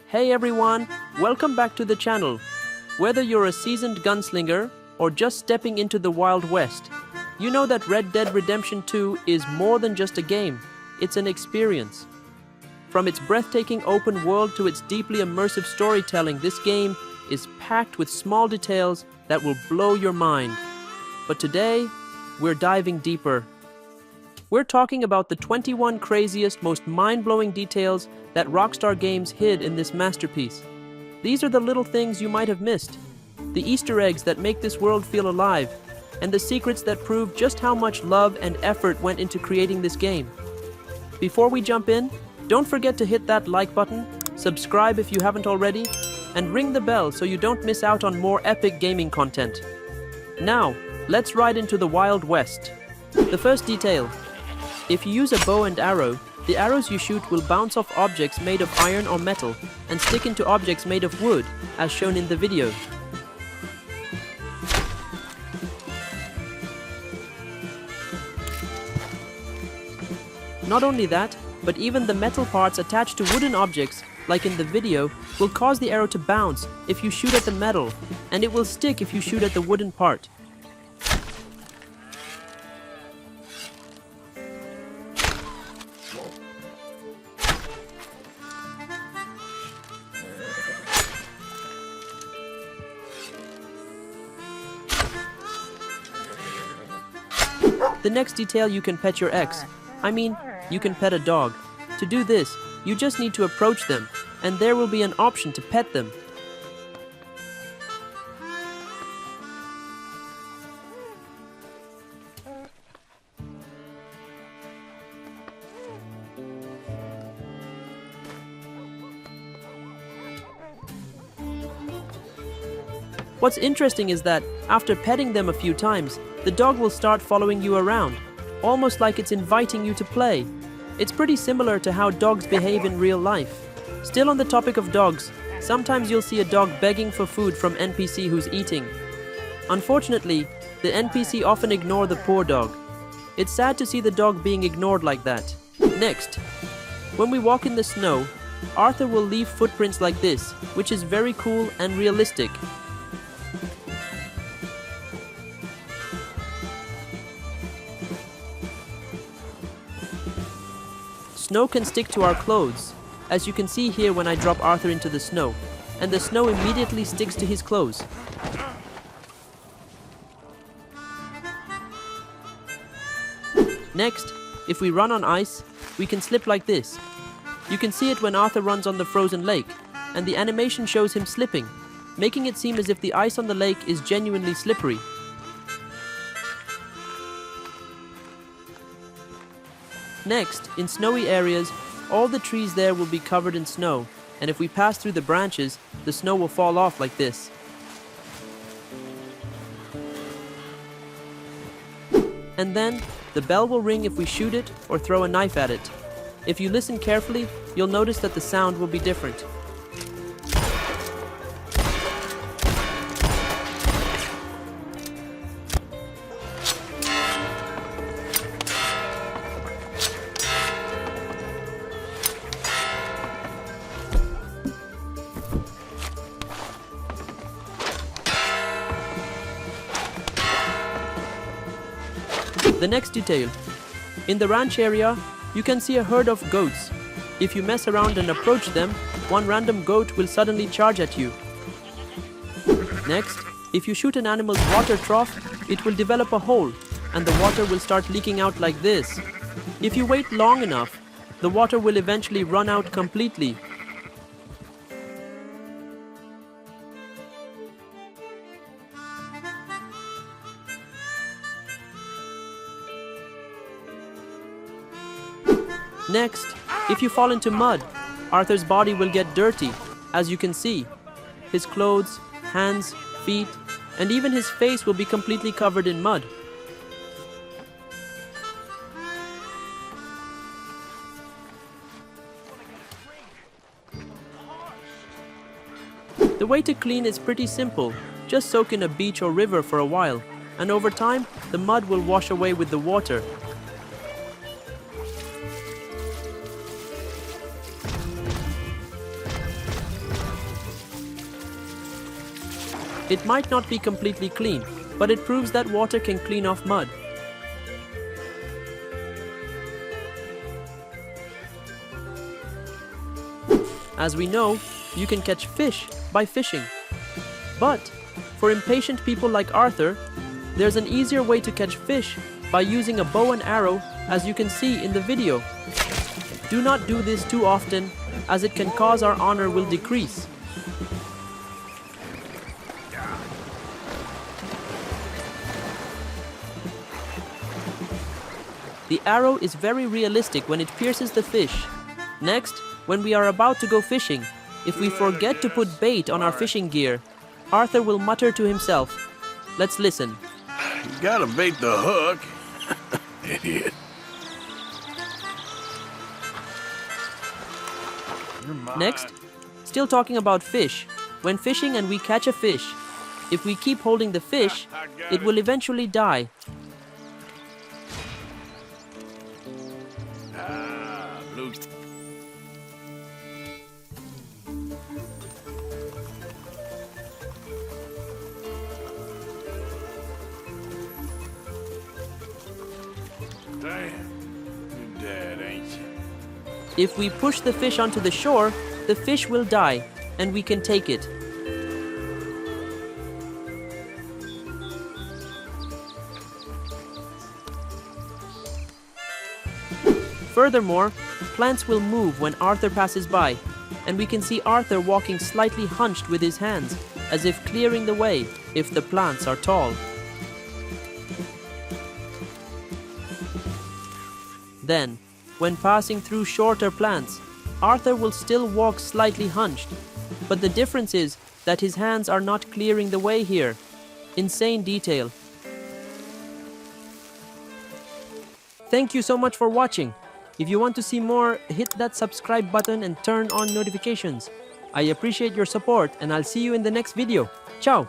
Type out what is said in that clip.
Hey everyone, welcome back to the channel. Whether you're a seasoned gunslinger or just stepping into the Wild West, you know that Red Dead Redemption 2 is more than just a game, it's an experience. From its breathtaking open world to its deeply immersive storytelling, this game is packed with small details that will blow your mind. But today, we're diving deeper. We're talking about the 21 craziest, most mind-blowing details that Rockstar Games hid in this masterpiece. These are the little things you might have missed, the Easter eggs that make this world feel alive, and the secrets that prove just how much love and effort went into creating this game. Before we jump in, don't forget to hit that like button, subscribe if you haven't already, and ring the bell so you don't miss out on more epic gaming content. Now, let's ride into the Wild West. The first detail. If you use a bow and arrow, the arrows you shoot will bounce off objects made of iron or metal and stick into objects made of wood, as shown in the video. Not only that, but even the metal parts attached to wooden objects, like in the video, will cause the arrow to bounce if you shoot at the metal, and it will stick if you shoot at the wooden part. The next detail, you can pet your ex. You can pet a dog. To do this, you just need to approach them, and there will be an option to pet them. What's interesting is that, after petting them a few times, the dog will start following you around, almost like it's inviting you to play. It's pretty similar to how dogs behave in real life. Still on the topic of dogs, sometimes you'll see a dog begging for food from NPC who's eating. Unfortunately, the NPC often ignore the poor dog. It's sad to see the dog being ignored like that. Next, when we walk in the snow, Arthur will leave footprints like this, which is very cool and realistic. Snow can stick to our clothes, as you can see here when I drop Arthur into the snow, and the snow immediately sticks to his clothes. Next, if we run on ice, we can slip like this. You can see it when Arthur runs on the frozen lake, and the animation shows him slipping, making it seem as if the ice on the lake is genuinely slippery. Next, in snowy areas, all the trees there will be covered in snow, and if we pass through the branches, the snow will fall off like this. And then, the bell will ring if we shoot it or throw a knife at it. If you listen carefully, you'll notice that the sound will be different. The next detail. In the ranch area, you can see a herd of goats. If you mess around and approach them, one random goat will suddenly charge at you. Next, if you shoot an animal's water trough, it will develop a hole, and the water will start leaking out like this. If you wait long enough, the water will eventually run out completely. Next, if you fall into mud, Arthur's body will get dirty, as you can see. His clothes, hands, feet, and even his face will be completely covered in mud. The way to clean is pretty simple. Just soak in a beach or river for a while, and over time, the mud will wash away with the water. It might not be completely clean, but it proves that water can clean off mud. As we know, you can catch fish by fishing. But for impatient people like Arthur, there's an easier way to catch fish by using a bow and arrow, as you can see in the video. Do not do this too often, as it can cause our honor will decrease. The arrow is very realistic when it pierces the fish. Next, when we are about to go fishing, if we forget to put bait on our fishing gear, Arthur will mutter to himself. Let's listen. You gotta bait the hook. Idiot. Next, still talking about fish, when fishing and we catch a fish, if we keep holding the fish, it will eventually die. Blue. Damn, you're dead, ain't you? If we push the fish onto the shore, the fish will die, and we can take it. Furthermore, plants will move when Arthur passes by, and we can see Arthur walking slightly hunched with his hands, as if clearing the way if the plants are tall. Then, when passing through shorter plants, Arthur will still walk slightly hunched, but the difference is that his hands are not clearing the way here. Insane detail. Thank you so much for watching. If you want to see more, hit that subscribe button and turn on notifications. I appreciate your support, and I'll see you in the next video. Ciao!